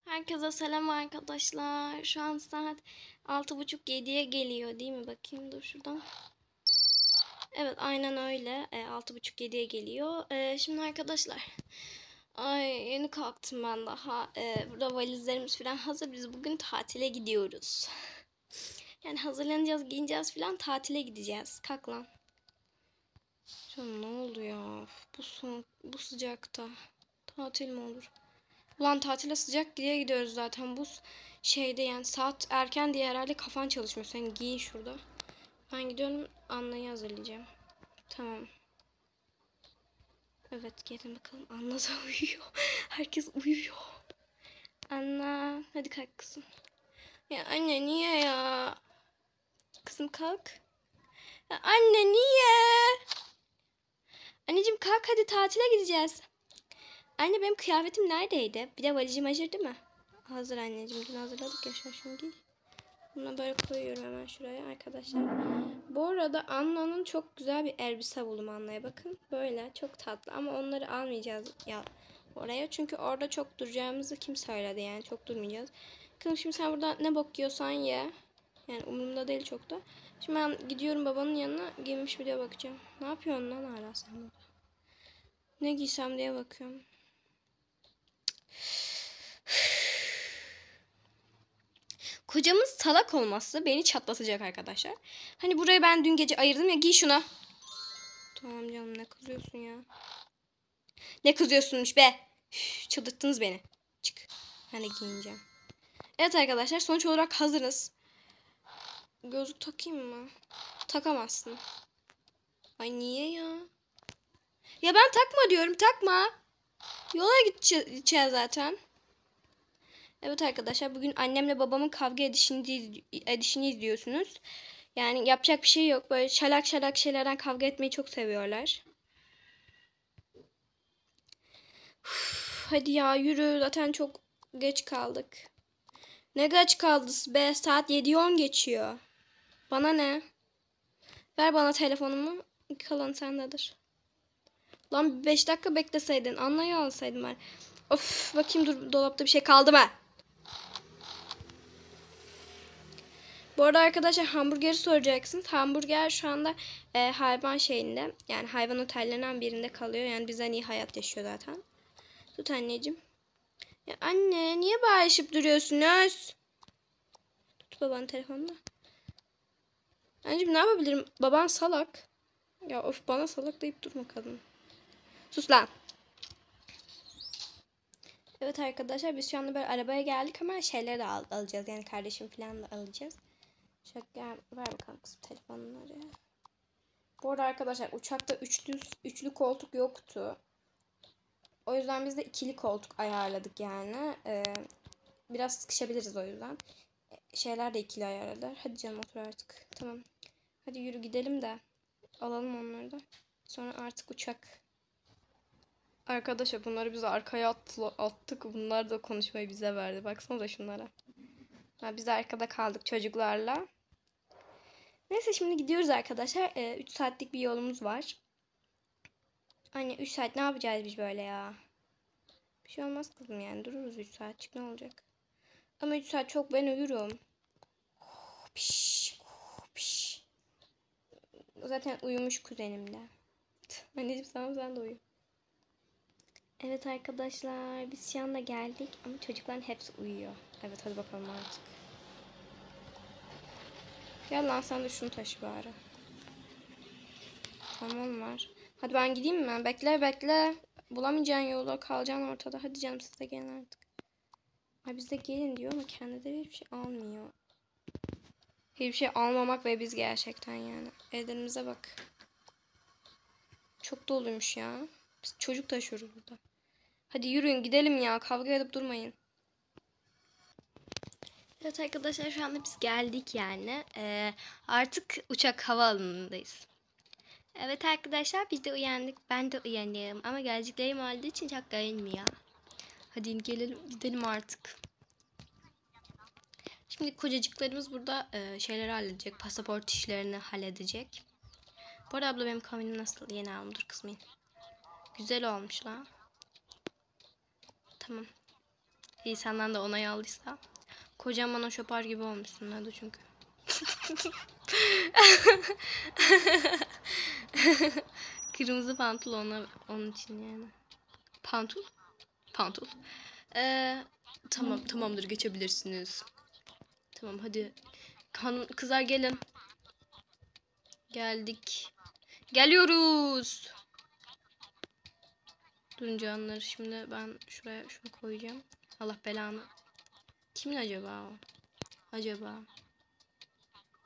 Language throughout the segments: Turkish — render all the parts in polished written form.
Herkese selam arkadaşlar. Şu an saat 6.30-7'ye geliyor değil mi? Bakayım dur şuradan. Evet aynen öyle. 6.30-7'ye geliyor. Şimdi arkadaşlar. Ay yeni kalktım ben daha. Burada valizlerimiz falan hazır. Biz bugün tatile gidiyoruz. Yani hazırlanacağız, giyineceğiz falan, tatile gideceğiz. Kalk lan. Canım ne oldu ya? Bu sıcakta. Tatil mi olur? Ulan tatile sıcak diye gidiyoruz zaten. Bu şeyde yani saat erken diye herhalde kafan çalışmıyor. Sen giyin şurada. Ben gidiyorum, Anna'yı hazırlayacağım. Tamam. Evet gelin bakalım. Anna da uyuyor. Herkes uyuyor. Anna hadi kalk kızım. Ya anne niye ya? Kızım kalk. Ya anne niye? Anneciğim kalk hadi tatile gideceğiz. Anne benim kıyafetim neredeydi? Bir de valizim hazır değil mi? Hazır anneciğim. Dün hazırladık ya, şunu giy. Bunu böyle koyuyorum hemen şuraya arkadaşlar. Bu arada Anna'nın çok güzel bir elbise buldum Anna'ya. Bakın böyle çok tatlı ama onları almayacağız ya oraya. Çünkü orada çok duracağımızı kim söyledi yani, çok durmayacağız. Kızım şimdi sen burada ne bok yiyorsan ye. Yani umurumda değil çok da. Şimdi ben gidiyorum babanın yanına, giymiş bir de bakacağım. Ne yapıyorsun lan hala sen burada? Ne giysem diye bakıyorum. Kocamın salak olması beni çatlatacak arkadaşlar. Hani burayı ben dün gece ayırdım ya, giy şuna. Tamam canım, ne kızıyorsun ya? Ne kızıyorsunmuş be? Üf, çıldırttınız beni. Çık. Ben de giyineceğim. Evet arkadaşlar, sonuç olarak hazırız. Gözlük takayım mı? Takamazsın. Ay niye ya? Ya ben takma diyorum, takma. Yola gideceğiz zaten. Evet arkadaşlar, bugün annemle babamın kavga edişini izliyorsunuz. Yani yapacak bir şey yok. Böyle şalak şalak şeylerden kavga etmeyi çok seviyorlar. Uf, hadi ya yürü, zaten çok geç kaldık. Ne geç kaldız be, saat 7'yi 10 geçiyor. Bana ne? Ver bana telefonumu. Kalan sendedir. Lan 5 dakika bekleseydin, Anna'yı alsaydın ben. Of bakayım, dur dolapta bir şey kaldı mı? Bu arada arkadaşlar hamburgeri soracaksınız. Hamburger şu anda hayvan şeyinde, yani hayvan otellerinden birinde kalıyor. Yani bizden iyi hayat yaşıyor zaten. Tut anneciğim. Ya anne niye bağırışıp duruyorsunuz? Tut babanın telefonunu. Anneciğim ne yapabilirim? Baban salak. Ya of, bana salak deyip durma kadın. Sus lan. Evet arkadaşlar, biz şu anda böyle arabaya geldik ama şeyleri de alacağız. Yani kardeşim falan da alacağız. Şöyle gel, ver bakalım kızım telefonları. Bu arada arkadaşlar uçakta üçlü koltuk yoktu. O yüzden biz de ikili koltuk ayarladık yani. Biraz sıkışabiliriz o yüzden. Şeyler de ikili ayarladılar. Hadi canım otur artık. Tamam. Hadi yürü gidelim de alalım onları da. Sonra artık uçak. Arkadaşlar bunları biz arkaya attık. Bunlar da konuşmayı bize verdi. Baksanıza şunlara. Biz arkada kaldık çocuklarla. Neyse şimdi gidiyoruz arkadaşlar. 3 saatlik bir yolumuz var. Anne 3 saat ne yapacağız biz böyle ya? Bir şey olmaz kızım yani. Dururuz 3 saatçik, ne olacak? Ama 3 saat çok, ben uyurum. Piş, piş. Zaten uyumuş kuzenim de. Anneciğim sen de uyu. Evet arkadaşlar, biz şu anda geldik ama çocukların hepsi uyuyor. Evet hadi bakalım artık. Gel lan sen de şunu taşı bari. Tamam var. Hadi ben gideyim mi? Bekle. Bulamayacaksın yolu, kalacaksın ortada. Hadi canım siz de gelin artık. Ay biz de gelin diyor ama kendileri hiçbir şey almıyor. Hiçbir şey almamak ve biz gerçekten yani. Ellerimize bak. Çok doluymuş ya. Biz çocuk taşıyoruz burada. Hadi yürüyün gidelim ya. Kavga edip durmayın. Evet arkadaşlar, şu anda biz geldik yani. Artık uçak havaalanındayız. Evet arkadaşlar, biz de uyandık. Ben de uyanıyorum ama gözlüklerim olduğu için çok görünmüyor. Hadi gidelim artık. Şimdi kocacıklarımız burada şeyleri halledecek. Pasaport işlerini halledecek. Bu arada abla benim kombinim nasıl? Yeni aldım, dur kızmayın. Güzel olmuş la. Tamam. İyi, senden de onay aldıysa. Kocaman o şopar gibi olmuşsun hadi çünkü. Kırmızı pantolon onun için yani. Pantul? Pantul. Tamamdır, geçebilirsiniz. Tamam hadi. Kızlar gelin. Geldik. Geliyoruz. Durun canları, şimdi ben şuraya şunu koyacağım. Allah belanı. Kimin acaba o?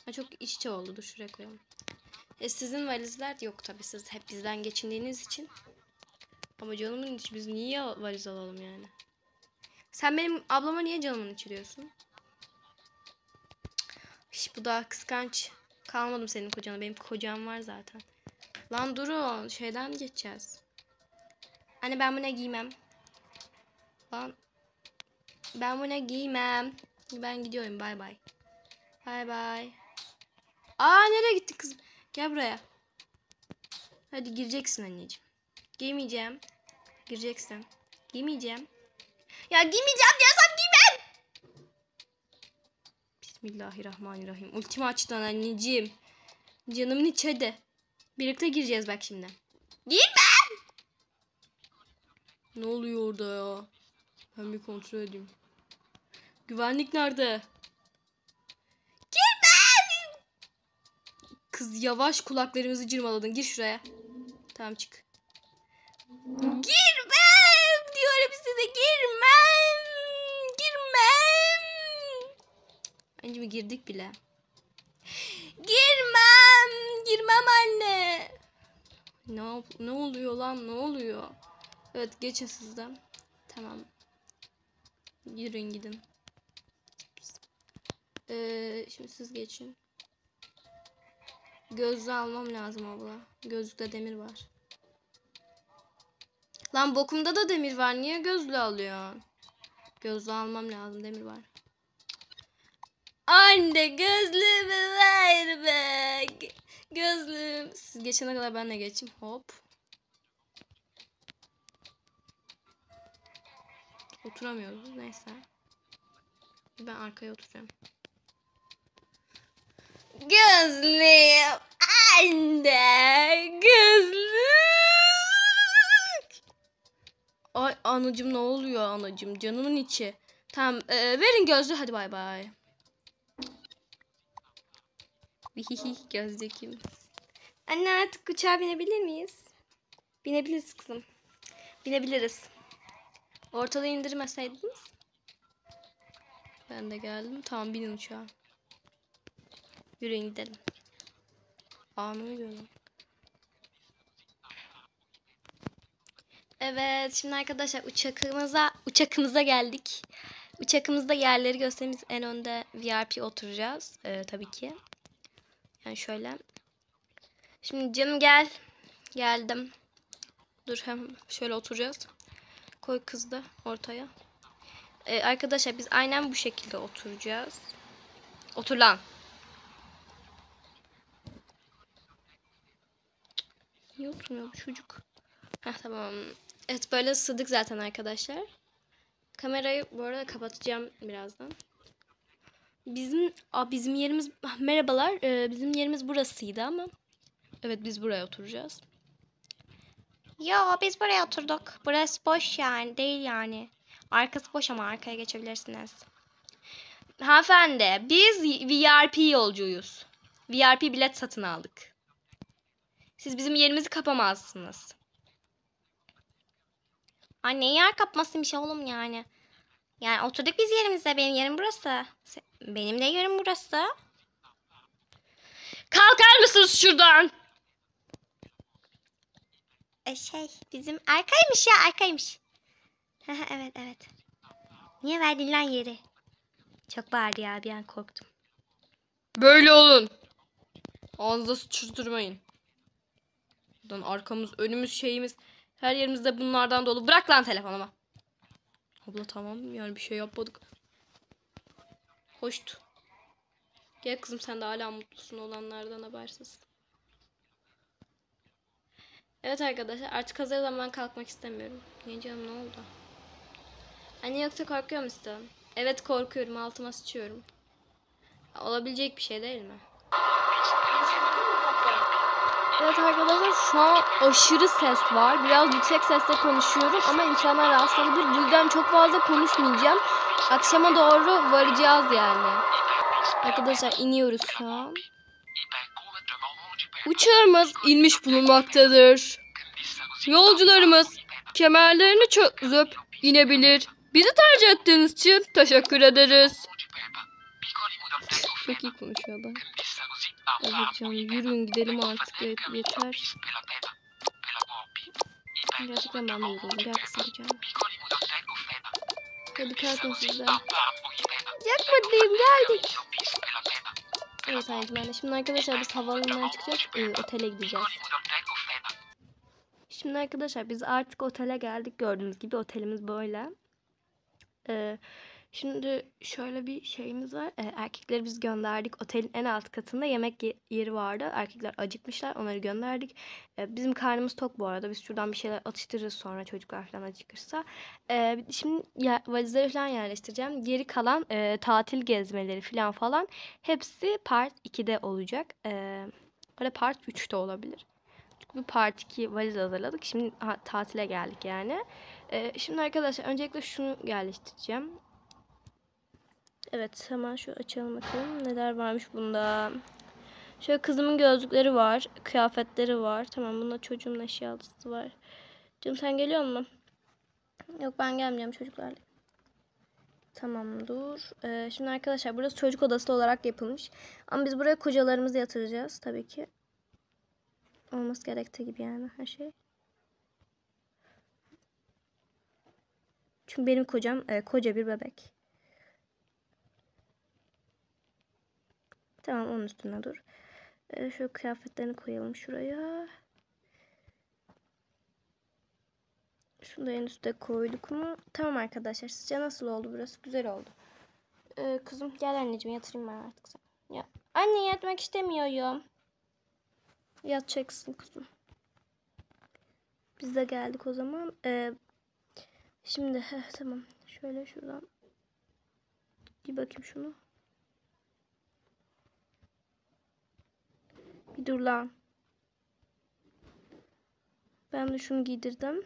Ha, çok iç içe oldu. Dur şuraya koyalım. Sizin valizler yok tabi, siz hep bizden geçindiğiniz için. Ama canımın içi, biz niye valiz alalım yani? Sen benim ablama niye canımın içi diyorsun? Bu daha kıskanç. Kalmadım senin kocana. Benim kocam var zaten. Lan durun. Şeyden geçeceğiz. Anne ben buna giymem. Lan. Ben buna giymem. Ben gidiyorum. Bay bay. Bay bay. Aa, nereye gitti kızım? Gel buraya. Hadi gireceksin anneciğim. Giymeyeceğim. Gireceksin. Giymeyeceğim. Ya giymeyeceğim diyorsam giymem. Bismillahirrahmanirrahim. Ultimi açtın anneciğim. Canımın içi hadi. Birlikte gireceğiz bak şimdi. Girmem. Ne oluyor orada ya? Ben bir kontrol edeyim. Güvenlik nerede? Girmem. Kız yavaş, kulaklarımızı cırmaladın. Gir şuraya. Tamam çık. Girmem diyorum size, girmem. Anneciğim girdik bile. Girmem anne. Ne oluyor lan, ne oluyor? Evet, geçin sizden. Tamam. Yürüyün gidin. Şimdi siz geçin. Gözlüğü almam lazım abla. Gözlükte demir var. Lan bokumda da demir var. Niye gözlüğü alıyorsun? Gözlüğü almam lazım. Demir var. Anne gözlüğümü ver be. Gözlüğüm. Siz geçene kadar ben de geçeyim. Hop. Oturamıyoruz. Neyse. Ben arkaya oturacağım. Gözlüğüm. Anne. Gözlük. Ay anacığım, ne oluyor anacığım? Canımın içi. Tamam, verin gözlüğü, hadi bay bay. Gözlüğüm. Anne artık uçağa binebilir miyiz? Binebiliriz kızım. Binebiliriz. Ortalığı indirmeseydiniz. Ben de geldim. Tamam, binin uçağa. Yürüyün gidelim. Aa, ne oluyor lan? Evet, şimdi arkadaşlar uçakımıza geldik. Uçakımızda yerleri gösterimiz, en önde VIP oturacağız. Tabii ki. Yani şöyle. Şimdi canım gel. Geldim. Dur, hem şöyle oturacağız. Koy kız da ortaya. Arkadaşlar biz aynen bu şekilde oturacağız. Otur lan. Niye oturmuyor bu çocuk? Heh, tamam. Evet, böyle sığdık zaten arkadaşlar. Kamerayı bu arada kapatacağım birazdan. Bizim yerimiz, merhabalar. Bizim yerimiz burasıydı ama. Evet, biz buraya oturacağız. Yo, biz buraya oturduk. Burası boş yani, değil yani. Arkası boş ama arkaya geçebilirsiniz. Hanımefendi, biz VIP yolcuyuz. VIP bilet satın aldık. Siz bizim yerimizi kapamazsınız. Anne, yer kapmasıymış oğlum yani. Yani oturduk biz yerimize. Benim yerim burası. Benim de yerim burası. Kalkar mısınız şuradan? Bizim arkaymış ya, arkaymış. Evet. Niye verdin lan yeri? Çok bağırdı ya, bir an korktum. Böyle olun. Ağzınıza sıçırtmayın. Buradan arkamız, önümüz, şeyimiz, her yerimizde bunlardan dolu. Bırak lan telefonumu. Abla tamam, yani bir şey yapmadık. Hoştu. Gel kızım, sen de hala mutlusun olanlardan habersiz. Evet arkadaşlar, artık hazır zaman kalkmak istemiyorum. Niye canım, ne oldu? Anne yoksa korkuyor musun? Evet korkuyorum, altıma sıçıyorum. Olabilecek bir şey değil mi? Evet arkadaşlar, şu an aşırı ses var. Biraz yüksek sesle konuşuyorum ama insanlar rahatsız olabilir. Bu yüzden çok fazla konuşmayacağım. Akşama doğru varacağız yani. Arkadaşlar iniyoruz şu an. Uçağımız inmiş bulunmaktadır. Yolcularımız kemerlerini çözüp inebilir. Bizi tercih ettiğiniz için teşekkür ederiz. Çok iyi konuşuyorlar. Evet canım, yürüyün gidelim artık, yeter. Gerçekten ben de yoruldum. Gel kısaca. Hadi kalkın sizden. Çok mutluyum, geldik. Evet anneciğim, şimdi arkadaşlar biz havaalanından çıkacağız. Otele gideceğiz. Şimdi arkadaşlar biz artık otele geldik. Gördüğünüz gibi otelimiz böyle. Şimdi şöyle bir şeyimiz var. Erkekleri biz gönderdik. Otelin en alt katında yemek yeri vardı. Erkekler acıkmışlar. Onları gönderdik. Bizim karnımız tok bu arada. Biz şuradan bir şeyler atıştırırız sonra, çocuklar falan acıkırsa. Şimdi valizleri falan yerleştireceğim. Geri kalan tatil gezmeleri falan hepsi part 2'de olacak. Böyle part 3'te olabilir. Çünkü bu part 2 valiz hazırladık. Şimdi tatile geldik yani. Şimdi arkadaşlar öncelikle şunu yerleştireceğim. Evet, hemen şu açalım bakalım neler varmış bunda. Şöyle kızımın gözlükleri var, kıyafetleri var. Tamam, bunda çocuğumun eşyalısı var. Canım sen geliyor musun? Yok, ben gelmeyeceğim çocuklarla. Tamam, dur. Şimdi arkadaşlar burası çocuk odası olarak yapılmış. Ama biz buraya kocalarımızı yatıracağız tabii ki. Olması gerektiği gibi yani her şey. Çünkü benim kocam koca bir bebek. Tamam, onun üstüne dur. Şu kıyafetlerini koyalım şuraya. Şunu da en üstte koyduk mu? Tamam arkadaşlar. Sizce nasıl oldu burası? Güzel oldu. Kızım gel anneciğim, yatırayım ben artık sen. Ya, anne yatmak istemiyorum. Yatacaksın kızım. Biz de geldik o zaman. Şimdi tamam. Şöyle şuradan. Bir bakayım şunu. Bir dur lan. Ben de şunu giydirdim.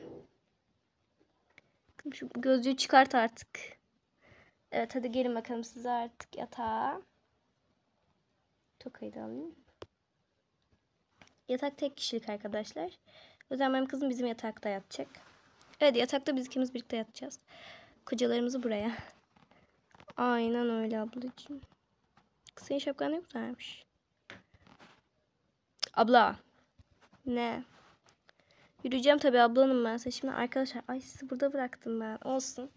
Şu gözlüğü çıkart artık. Evet, hadi gelin bakalım size artık yatağa. Tokayı da alayım. Yatak tek kişilik arkadaşlar. O yüzden benim kızım bizim yatakta yatacak. Evet, yatakta biz ikimiz birlikte yatacağız. Kocalarımızı buraya. Aynen öyle ablacığım. Senin şapkan ne güzelmiş. Abla. Ne? Yürüyeceğim tabii ablanım ben. Şimdi arkadaşlar, ay sizi burada bıraktım ben. Olsun.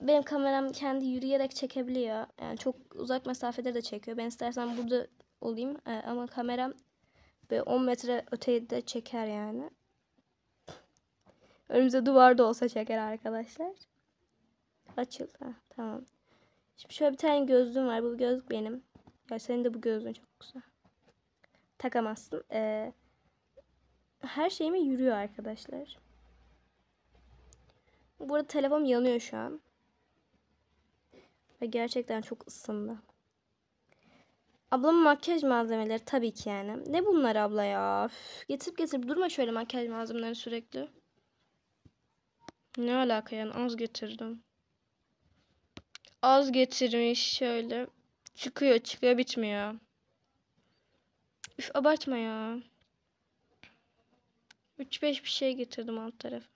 Benim kameram kendi yürüyerek çekebiliyor. Yani çok uzak mesafeleri de çekiyor. Ben istersen burada olayım. Ama kameram böyle 10 metre öteye de çeker yani. Önümüzde duvar da olsa çeker arkadaşlar. Açıl. Tamam. Şimdi şöyle bir tane gözlüğüm var. Bu gözlük benim. Ya senin de bu gözlüğün çok güzel. Takamazsın. Her şeyime yürüyor arkadaşlar. Bu arada telefonum yanıyor şu an. Ve gerçekten çok ısındı. Ablamın makyaj malzemeleri tabii ki yani. Ne bunlar abla ya? Üf, getirip durma şöyle makyaj malzemeleri sürekli. Ne alaka yani, az getirdim. Az getirmiş şöyle. Çıkıyor bitmiyor. Üf, abartma ya. 3-5 bir şey getirdim alt tarafı.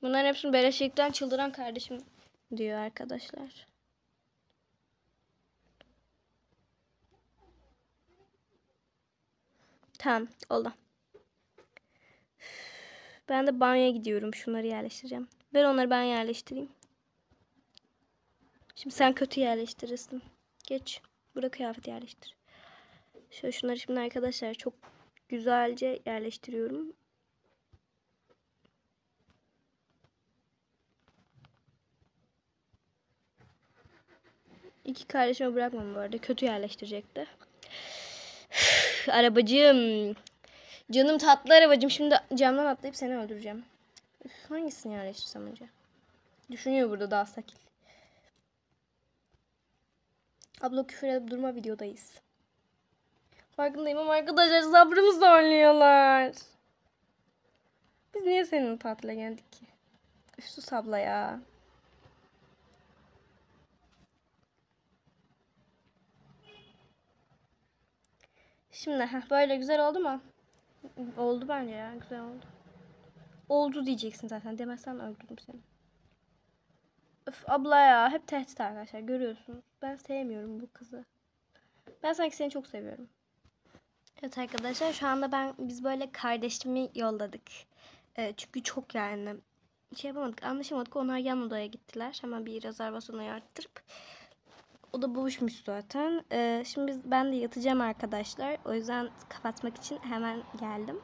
Bunların hepsini beleşlikten çıldıran kardeşim diyor arkadaşlar. Tamam, oldu. Ben de banyoya gidiyorum. Şunları yerleştireceğim. Ver onları, ben yerleştireyim. Şimdi sen kötü yerleştirirsin. Geç. Burada kıyafet yerleştir. Şöyle şunları şimdi arkadaşlar çok güzelce yerleştiriyorum. İki kardeşimi bırakmam bu arada. Kötü yerleştirecekti. Arabacığım. Canım tatlı arabacığım. Şimdi camdan atlayıp seni öldüreceğim. Hangisini yerleştirsem önce? Düşünüyor burada daha sakil. Abla küfür edip durma, videodayız. Farkındayım ama arkadaşlar sabrımı zorluyorlar. Biz niye senin tatile geldik ki? Üf, sus abla ya. Şimdi böyle güzel oldu mu? Oldu bence ya, güzel oldu. Oldu diyeceksin zaten, demezsen öldürürüm seni. Öf abla ya, hep tehdit arkadaşlar, görüyorsunuz. Ben sevmiyorum bu kızı. Ben sanki seni çok seviyorum. Evet arkadaşlar, şu anda biz böyle kardeşimi yolladık. Çünkü çok yani şey yapamadık, anlaşamadık. Onlar yan odaya gittiler. Hemen bir rezervasyon ayarttırıp. O da buluşmuş zaten. Şimdi ben de yatacağım arkadaşlar. O yüzden kapatmak için hemen geldim.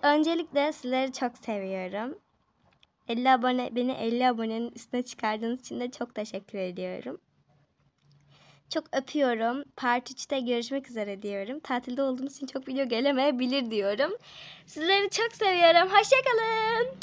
Öncelikle sizleri çok seviyorum. 50 abone, beni 50 abonenin üstüne çıkardığınız için de çok teşekkür ediyorum. Çok öpüyorum. Part 3'te görüşmek üzere diyorum. Tatilde olduğumuz için çok video gelemeyebilir diyorum. Sizleri çok seviyorum. Hoşça kalın.